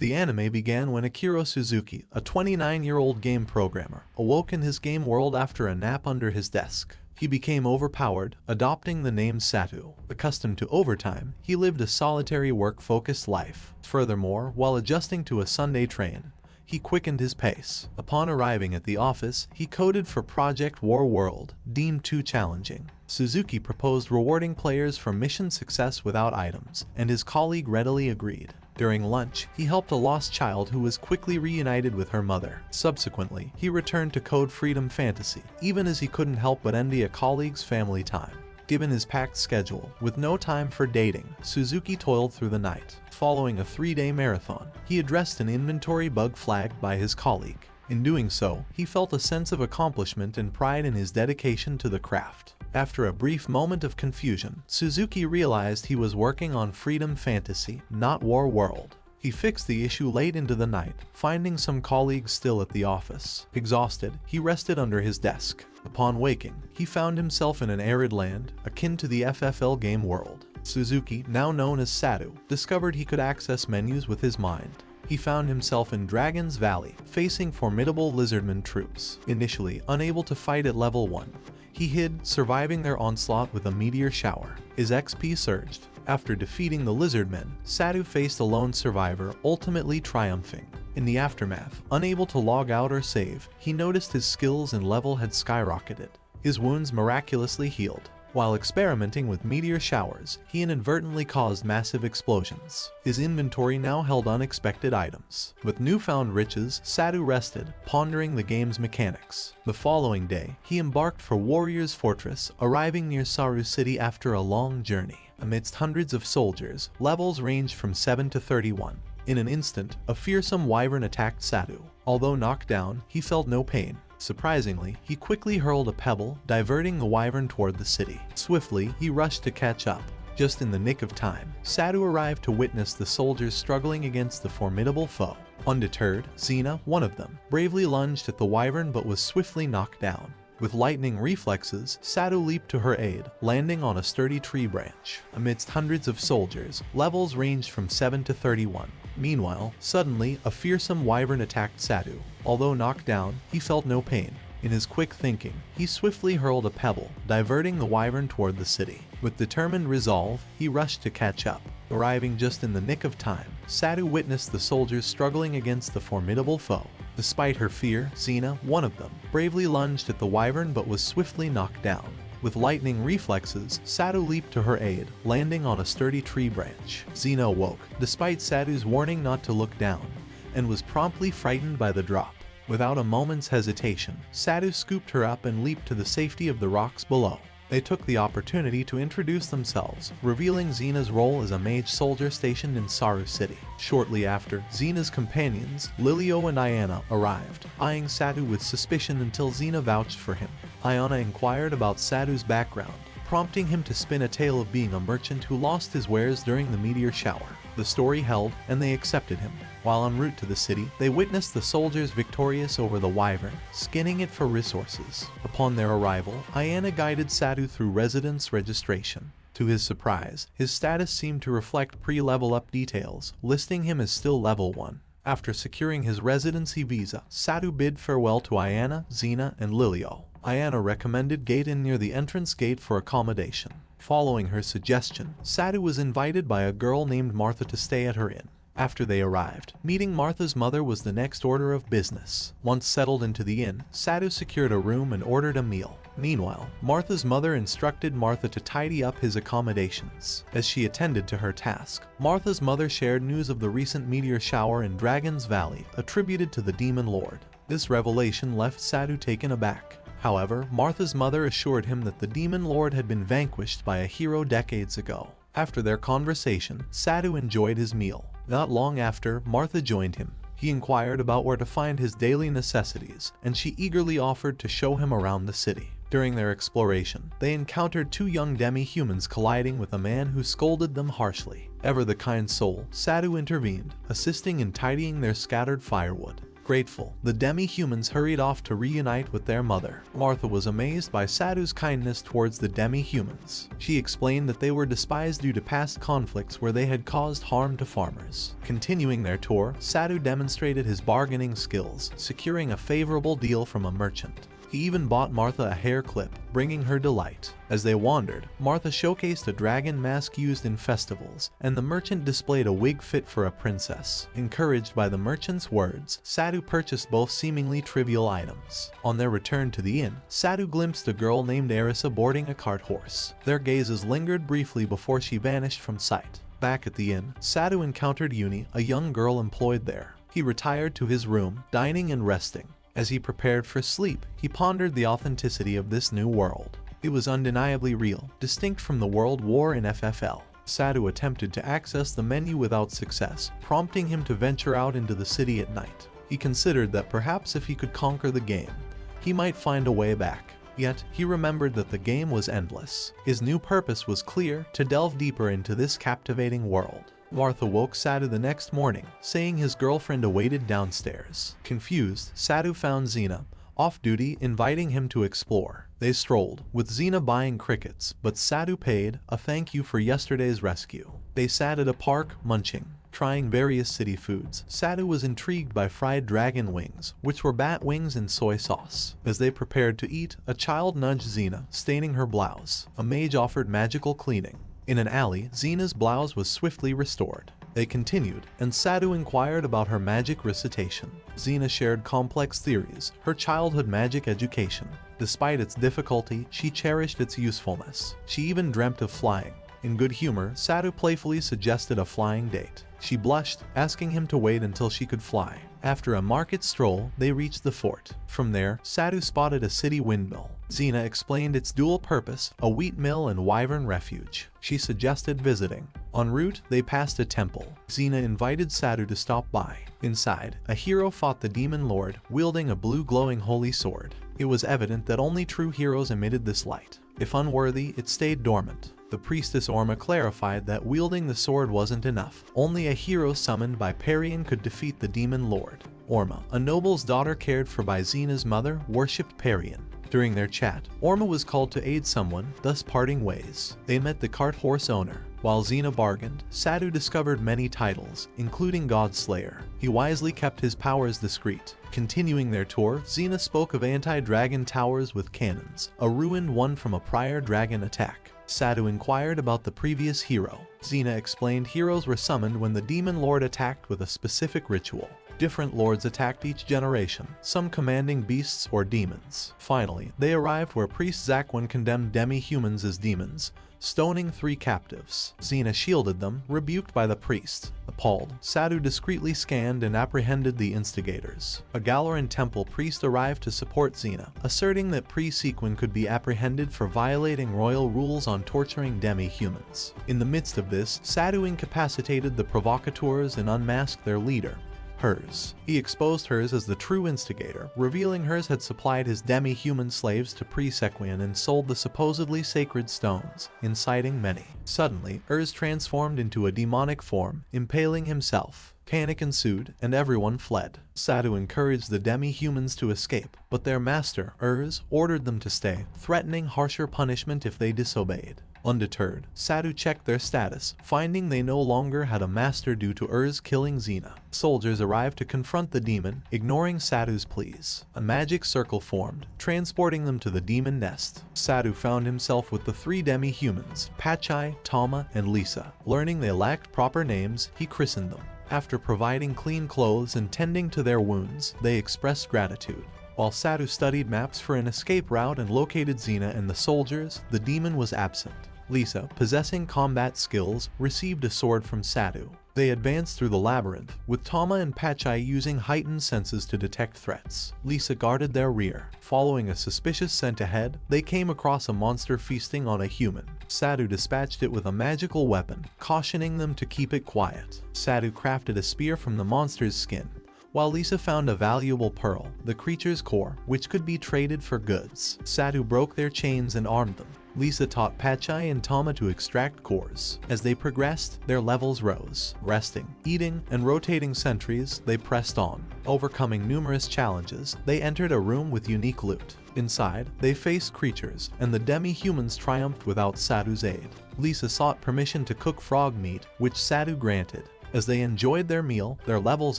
The anime began when Akira Suzuki, a 29-year-old game programmer, awoke in his game world after a nap under his desk. He became overpowered, adopting the name Satu. Accustomed to overtime, he lived a solitary work-focused life. Furthermore, while adjusting to a Sunday train, he quickened his pace. Upon arriving at the office, he coded for Project War World, deemed too challenging. Suzuki proposed rewarding players for mission success without items, and his colleague readily agreed. During lunch, he helped a lost child who was quickly reunited with her mother. Subsequently, he returned to Code Freedom Fantasy, even as he couldn't help but envy a colleague's family time. Given his packed schedule, with no time for dating, Suzuki toiled through the night. Following a 3-day marathon, he addressed an inventory bug flagged by his colleague. In doing so, he felt a sense of accomplishment and pride in his dedication to the craft. After a brief moment of confusion, Suzuki realized he was working on Freedom Fantasy, not War World. He fixed the issue late into the night, finding some colleagues still at the office. Exhausted, he rested under his desk. Upon waking, he found himself in an arid land, akin to the FFL game world. Suzuki, now known as Satu, discovered he could access menus with his mind. He found himself in Dragon's Valley, facing formidable lizardmen troops. Initially unable to fight at level 1, he hid, surviving their onslaught with a meteor shower. His XP surged. After defeating the lizardmen, Satu faced a lone survivor, ultimately triumphing. In the aftermath, unable to log out or save, he noticed his skills and level had skyrocketed. His wounds miraculously healed. While experimenting with meteor showers, he inadvertently caused massive explosions. His inventory now held unexpected items. With newfound riches, Satu rested, pondering the game's mechanics. The following day, he embarked for Warrior's Fortress, arriving near Saru City after a long journey. Amidst hundreds of soldiers, levels ranged from 7 to 31. In an instant, a fearsome wyvern attacked Satu. Although knocked down, he felt no pain. Surprisingly, he quickly hurled a pebble, diverting the wyvern toward the city. Swiftly, he rushed to catch up. Just in the nick of time, Satu arrived to witness the soldiers struggling against the formidable foe. Undeterred, Xena, one of them, bravely lunged at the wyvern but was swiftly knocked down. With lightning reflexes, Satu leaped to her aid, landing on a sturdy tree branch. Amidst hundreds of soldiers, levels ranged from 7 to 31. Meanwhile, suddenly, a fearsome wyvern attacked Satu. Although knocked down, he felt no pain. In his quick thinking, he swiftly hurled a pebble, diverting the wyvern toward the city. With determined resolve, he rushed to catch up. Arriving just in the nick of time, Satu witnessed the soldiers struggling against the formidable foe. Despite her fear, Xena, one of them, bravely lunged at the wyvern but was swiftly knocked down. With lightning reflexes, Satu leaped to her aid, landing on a sturdy tree branch. Xena awoke, despite Satu's warning not to look down, and was promptly frightened by the drop. Without a moment's hesitation, Satu scooped her up and leaped to the safety of the rocks below. They took the opportunity to introduce themselves, revealing Xena's role as a mage soldier stationed in Saru City. Shortly after, Xena's companions, Lilio and Ayana, arrived, eyeing Satu with suspicion until Xena vouched for him. Ayana inquired about Satu's background, prompting him to spin a tale of being a merchant who lost his wares during the meteor shower. The story held, and they accepted him. While en route to the city, they witnessed the soldiers victorious over the wyvern, skinning it for resources. Upon their arrival, Ayana guided Satu through residence registration. To his surprise, his status seemed to reflect pre-level up details, listing him as still level 1. After securing his residency visa, Satu bid farewell to Ayana, Xena, and Lilio. Ayana recommended Gate Inn near the entrance gate for accommodation. Following her suggestion, Satu was invited by a girl named Martha to stay at her inn. After they arrived, meeting Martha's mother was the next order of business. Once settled into the inn, Satu secured a room and ordered a meal. Meanwhile, Martha's mother instructed Martha to tidy up his accommodations. As she attended to her task, Martha's mother shared news of the recent meteor shower in Dragon's Valley, attributed to the Demon Lord. This revelation left Satu taken aback. However, Martha's mother assured him that the Demon Lord had been vanquished by a hero decades ago. After their conversation, Satu enjoyed his meal. Not long after, Martha joined him. He inquired about where to find his daily necessities, and she eagerly offered to show him around the city. During their exploration, they encountered two young demi-humans colliding with a man who scolded them harshly. Ever the kind soul, Satu intervened, assisting in tidying their scattered firewood. Grateful, the demi-humans hurried off to reunite with their mother. Martha was amazed by Saru's kindness towards the demi-humans. She explained that they were despised due to past conflicts where they had caused harm to farmers. Continuing their tour, Saru demonstrated his bargaining skills, securing a favorable deal from a merchant. He even bought Martha a hair clip, bringing her delight. As they wandered, Martha showcased a dragon mask used in festivals, and the merchant displayed a wig fit for a princess. Encouraged by the merchant's words, Saru purchased both seemingly trivial items. On their return to the inn, Saru glimpsed a girl named Arisa boarding a cart horse. Their gazes lingered briefly before she vanished from sight. Back at the inn, Saru encountered Uni, a young girl employed there. He retired to his room, dining and resting. As he prepared for sleep, he pondered the authenticity of this new world. It was undeniably real, distinct from the world war in FFL. Saru attempted to access the menu without success, prompting him to venture out into the city at night. He considered that perhaps if he could conquer the game, he might find a way back. Yet, he remembered that the game was endless. His new purpose was clear: to delve deeper into this captivating world. Martha woke Saru the next morning, saying his girlfriend awaited downstairs. Confused, Saru found Xena, off-duty, inviting him to explore. They strolled, with Xena buying crickets, but Saru paid a thank you for yesterday's rescue. They sat at a park, munching, trying various city foods. Saru was intrigued by fried dragon wings, which were bat wings and soy sauce. As they prepared to eat, a child nudged Xena, staining her blouse. A mage offered magical cleaning. In an alley, Xena's blouse was swiftly restored. They continued, and Saru inquired about her magic recitation. Xena shared complex theories, her childhood magic education. Despite its difficulty, she cherished its usefulness. She even dreamt of flying. In good humor, Saru playfully suggested a flying date. She blushed, asking him to wait until she could fly. After a market stroll, they reached the fort. From there, Saru spotted a city windmill. Xena explained its dual purpose, a wheat mill and wyvern refuge. She suggested visiting. En route, they passed a temple. Xena invited Saru to stop by. Inside, a hero fought the demon lord, wielding a blue glowing holy sword. It was evident that only true heroes emitted this light. If unworthy, it stayed dormant. The priestess Orma clarified that wielding the sword wasn't enough. Only a hero summoned by Parian could defeat the demon lord. Orma, a noble's daughter cared for by Xena's mother, worshipped Parian. During their chat, Orma was called to aid someone, thus parting ways. They met the cart horse owner. While Xena bargained, Saru discovered many titles, including Godslayer. He wisely kept his powers discreet. Continuing their tour, Xena spoke of anti-dragon towers with cannons, a ruined one from a prior dragon attack. Saru inquired about the previous hero. Xena explained heroes were summoned when the demon lord attacked with a specific ritual. Different lords attacked each generation, some commanding beasts or demons. Finally, they arrived where priest Zakwin condemned demi-humans as demons, stoning 3 captives. Xena shielded them, rebuked by the priest. Appalled, Saru discreetly scanned and apprehended the instigators. A Galaran temple priest arrived to support Xena, asserting that priest Sequin could be apprehended for violating royal rules on torturing demi-humans. In the midst of this, Saru incapacitated the provocateurs and unmasked their leader, Hers. He exposed Hers as the true instigator, revealing Hers had supplied his demi-human slaves to Pre-Sequian and sold the supposedly sacred stones, inciting many. Suddenly, Hers transformed into a demonic form, impaling himself. Panic ensued, and everyone fled. Saru encouraged the demi-humans to escape, but their master, Hers, ordered them to stay, threatening harsher punishment if they disobeyed. Undeterred, Saru checked their status, finding they no longer had a master due to Hers killing Xena. Soldiers arrived to confront the demon, ignoring Saru's pleas. A magic circle formed, transporting them to the demon nest. Saru found himself with the 3 demi-humans, Pachai, Tama, and Lisa. Learning they lacked proper names, he christened them. After providing clean clothes and tending to their wounds, they expressed gratitude. While Saru studied maps for an escape route and located Xena and the soldiers, the demon was absent. Lisa, possessing combat skills, received a sword from Saru. They advanced through the labyrinth, with Tama and Pachai using heightened senses to detect threats. Lisa guarded their rear. Following a suspicious scent ahead, they came across a monster feasting on a human. Saru dispatched it with a magical weapon, cautioning them to keep it quiet. Saru crafted a spear from the monster's skin, while Lisa found a valuable pearl, the creature's core, which could be traded for goods. Saru broke their chains and armed them. Lisa taught Pachai and Tama to extract cores. As they progressed, their levels rose. Resting, eating, and rotating sentries, they pressed on. Overcoming numerous challenges, they entered a room with unique loot. Inside, they faced creatures, and the demi-humans triumphed without Saru's aid. Lisa sought permission to cook frog meat, which Saru granted. As they enjoyed their meal, their levels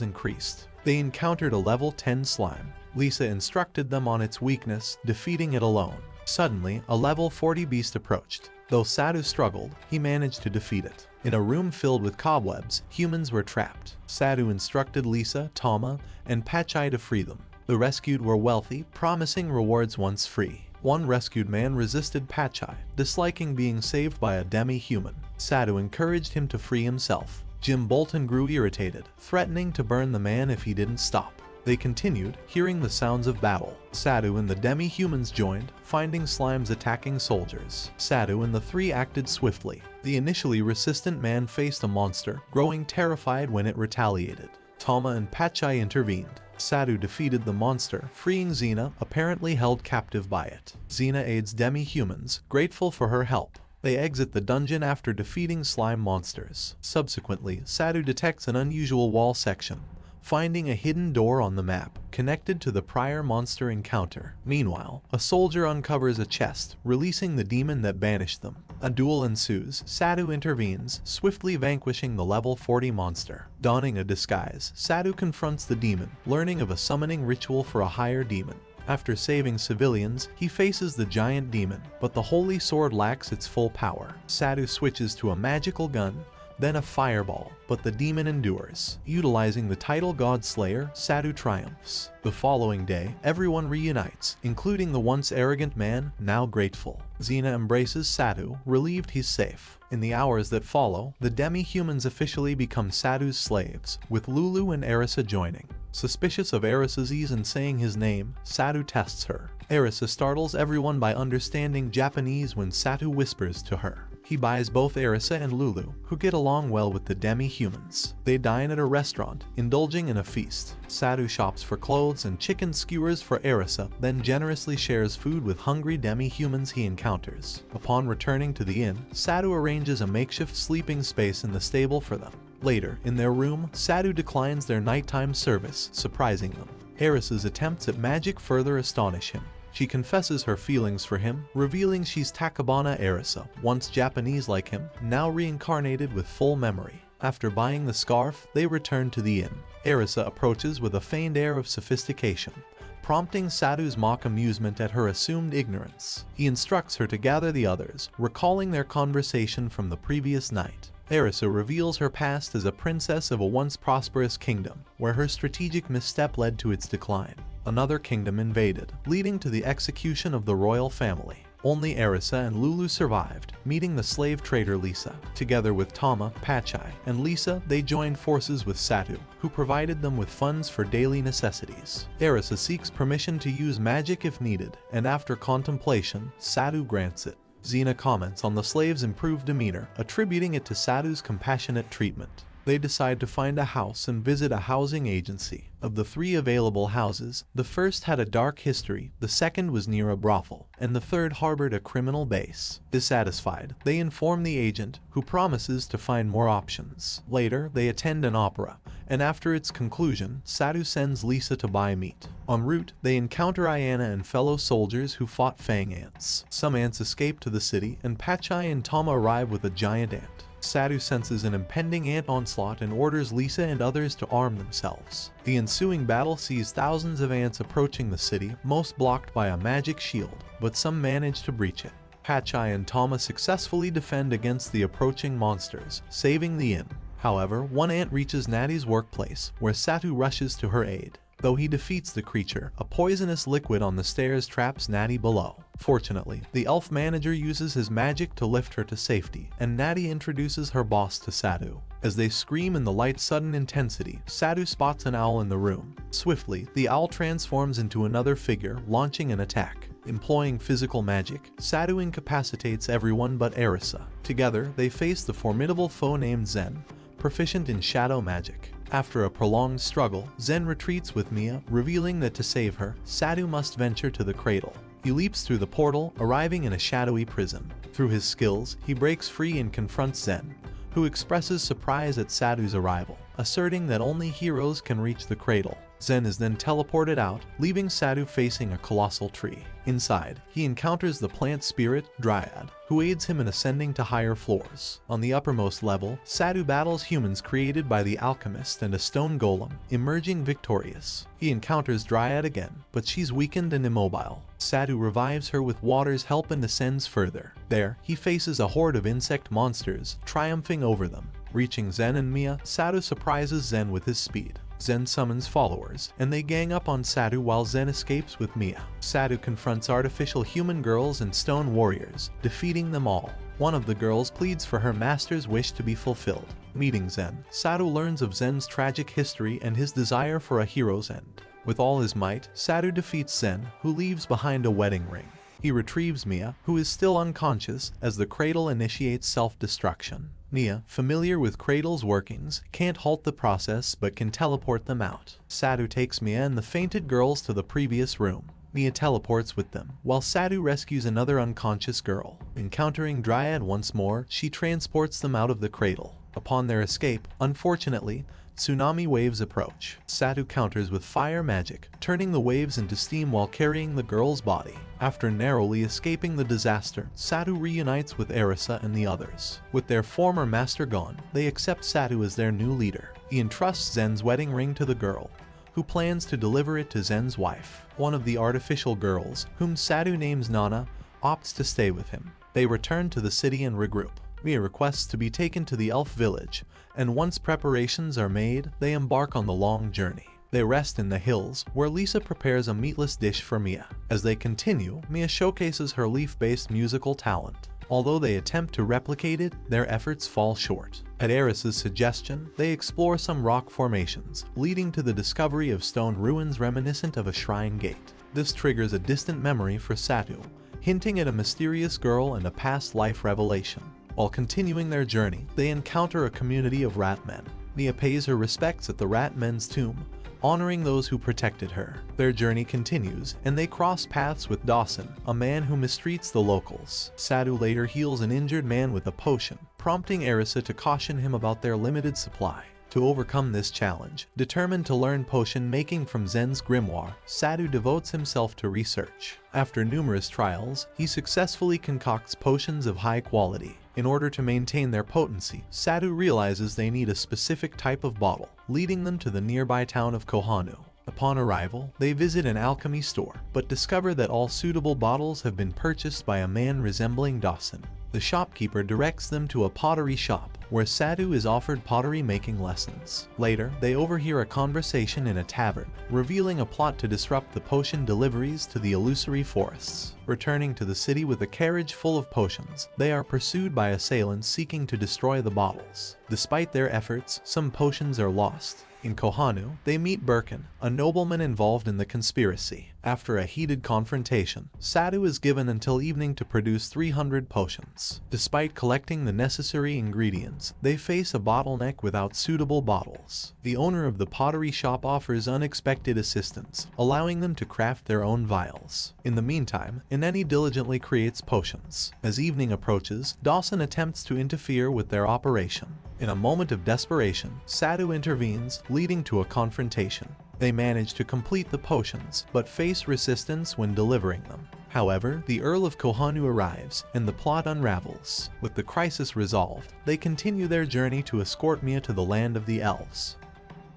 increased. They encountered a level 10 slime. Lisa instructed them on its weakness, defeating it alone. Suddenly, a level 40 beast approached. Though Saru struggled, he managed to defeat it. In a room filled with cobwebs, humans were trapped. Saru instructed Lisa, Tama, and Pachai to free them. The rescued were wealthy, promising rewards once free. One rescued man resisted Pachai, disliking being saved by a demi-human. Saru encouraged him to free himself. Jim Bolton grew irritated, threatening to burn the man if he didn't stop. They continued, hearing the sounds of battle. Saru and the demi-humans joined, finding slimes attacking soldiers. Saru and the three acted swiftly. The initially resistant man faced a monster, growing terrified when it retaliated. Tama and Pachai intervened. Saru defeated the monster, freeing Xena, apparently held captive by it. Xena aids demi-humans, grateful for her help. They exit the dungeon after defeating slime monsters. Subsequently, Saru detects an unusual wall section, finding a hidden door on the map, connected to the prior monster encounter. Meanwhile, a soldier uncovers a chest, releasing the demon that banished them. A duel ensues. Saru intervenes, swiftly vanquishing the level 40 monster. Donning a disguise, Saru confronts the demon, learning of a summoning ritual for a higher demon. After saving civilians, he faces the giant demon, but the holy sword lacks its full power. Saru switches to a magical gun, then a fireball, but the demon endures. Utilizing the title God Slayer, Saru triumphs. The following day, everyone reunites, including the once arrogant man, now grateful. Xena embraces Saru, relieved he's safe. In the hours that follow, the demi-humans officially become Saru's slaves, with Lulu and Erisa joining. Suspicious of Erisa's ease in saying his name, Saru tests her. Erisa startles everyone by understanding Japanese when Saru whispers to her. He buys both Erisa and Lulu, who get along well with the demi-humans. They dine at a restaurant, indulging in a feast. Saru shops for clothes and chicken skewers for Erisa, then generously shares food with hungry demi-humans he encounters. Upon returning to the inn, Saru arranges a makeshift sleeping space in the stable for them. Later, in their room, Saru declines their nighttime service, surprising them. Erisa's attempts at magic further astonish him. She confesses her feelings for him, revealing she's Takabana Erisa, once Japanese like him, now reincarnated with full memory. After buying the scarf, they return to the inn. Erisa approaches with a feigned air of sophistication, prompting Saru's mock amusement at her assumed ignorance. He instructs her to gather the others, recalling their conversation from the previous night. Erisa reveals her past as a princess of a once prosperous kingdom, where her strategic misstep led to its decline. Another kingdom invaded, leading to the execution of the royal family. Only Erisa and Lulu survived, meeting the slave trader Lisa. Together with Tama, Pachai, and Lisa, they joined forces with Saru, who provided them with funds for daily necessities. Erisa seeks permission to use magic if needed, and after contemplation, Saru grants it. Xena comments on the slaves' improved demeanor, attributing it to Saru's compassionate treatment. They decide to find a house and visit a housing agency. Of the three available houses, the first had a dark history, the second was near a brothel, and the third harbored a criminal base. Dissatisfied, they inform the agent, who promises to find more options. Later, they attend an opera, and after its conclusion, Saru sends Lisa to buy meat. En route, they encounter Ayana and fellow soldiers who fought fang ants. Some ants escape to the city, and Pachai and Tama arrive with a giant ant. Saru senses an impending ant onslaught and orders Lisa and others to arm themselves. The ensuing battle sees thousands of ants approaching the city, most blocked by a magic shield, but some manage to breach it. Pachai and Tama successfully defend against the approaching monsters, saving the inn. However, one ant reaches Natty's workplace, where Saru rushes to her aid. Though he defeats the creature, a poisonous liquid on the stairs traps Natty below. Fortunately, the elf manager uses his magic to lift her to safety, and Natty introduces her boss to Saru. As they scream in the light's sudden intensity, Saru spots an owl in the room. Swiftly, the owl transforms into another figure, launching an attack. Employing physical magic, Saru incapacitates everyone but Erisa. Together, they face the formidable foe named Zen, proficient in shadow magic. After a prolonged struggle, Zen retreats with Mia, revealing that to save her, Saru must venture to the Cradle. He leaps through the portal, arriving in a shadowy prison. Through his skills, he breaks free and confronts Zen, who expresses surprise at Saru's arrival. asserting that only heroes can reach the cradle. Zen is then teleported out, leaving Saru facing a colossal tree. Inside, he encounters the plant spirit, Dryad, who aids him in ascending to higher floors. On the uppermost level, Saru battles humans created by the alchemist and a stone golem, emerging victorious. He encounters Dryad again, but she's weakened and immobile. Saru revives her with water's help and ascends further. There, he faces a horde of insect monsters, triumphing over them. Reaching Zen and Mia, Saru surprises Zen with his speed. Zen summons followers, and they gang up on Saru while Zen escapes with Mia. Saru confronts artificial human girls and stone warriors, defeating them all. One of the girls pleads for her master's wish to be fulfilled. Meeting Zen, Saru learns of Zen's tragic history and his desire for a hero's end. With all his might, Saru defeats Zen, who leaves behind a wedding ring. He retrieves Mia, who is still unconscious, as the Cradle initiates self-destruction. Mia, familiar with Cradle's workings, can't halt the process but can teleport them out. Saru takes Mia and the fainted girls to the previous room. Mia teleports with them, while Saru rescues another unconscious girl. Encountering Dryad once more, she transports them out of the Cradle. Upon their escape, unfortunately, tsunami waves approach. Saru counters with fire magic, turning the waves into steam while carrying the girl's body. After narrowly escaping the disaster, Saru reunites with Arisa and the others. With their former master gone, they accept Saru as their new leader. He entrusts Zen's wedding ring to the girl, who plans to deliver it to Zen's wife. One of the artificial girls, whom Saru names Nana, opts to stay with him. They return to the city and regroup. Mia requests to be taken to the elf village, and once preparations are made, they embark on the long journey. They rest in the hills, where Lisa prepares a meatless dish for Mia. As they continue, Mia showcases her leaf-based musical talent. Although they attempt to replicate it, their efforts fall short. At Eris's suggestion, they explore some rock formations, leading to the discovery of stone ruins reminiscent of a shrine gate. This triggers a distant memory for Saru, hinting at a mysterious girl and a past life revelation. While continuing their journey, they encounter a community of rat men. Mia pays her respects at the rat men's tomb, honoring those who protected her. Their journey continues, and they cross paths with Dawson, a man who mistreats the locals. Saru later heals an injured man with a potion, prompting Arisa to caution him about their limited supply. To overcome this challenge, determined to learn potion making from Zen's grimoire, Saru devotes himself to research. After numerous trials, he successfully concocts potions of high quality. In order to maintain their potency, Saru realizes they need a specific type of bottle, leading them to the nearby town of Kohanu. Upon arrival, they visit an alchemy store, but discover that all suitable bottles have been purchased by a man resembling Dawson. The shopkeeper directs them to a pottery shop, where Saru is offered pottery making lessons. Later, they overhear a conversation in a tavern, revealing a plot to disrupt the potion deliveries to the illusory forests. Returning to the city with a carriage full of potions, they are pursued by assailants seeking to destroy the bottles. Despite their efforts, some potions are lost. In Kohanu, they meet Birkin, a nobleman involved in the conspiracy. After a heated confrontation, Saru is given until evening to produce 300 potions. Despite collecting the necessary ingredients, they face a bottleneck without suitable bottles. The owner of the pottery shop offers unexpected assistance, allowing them to craft their own vials. In the meantime, Ineni diligently creates potions. As evening approaches, Dawson attempts to interfere with their operation. In a moment of desperation, Saru intervenes, leading to a confrontation. They manage to complete the potions, but face resistance when delivering them. However, the Earl of Kohanu arrives, and the plot unravels. With the crisis resolved, they continue their journey to escort Mia to the land of the elves.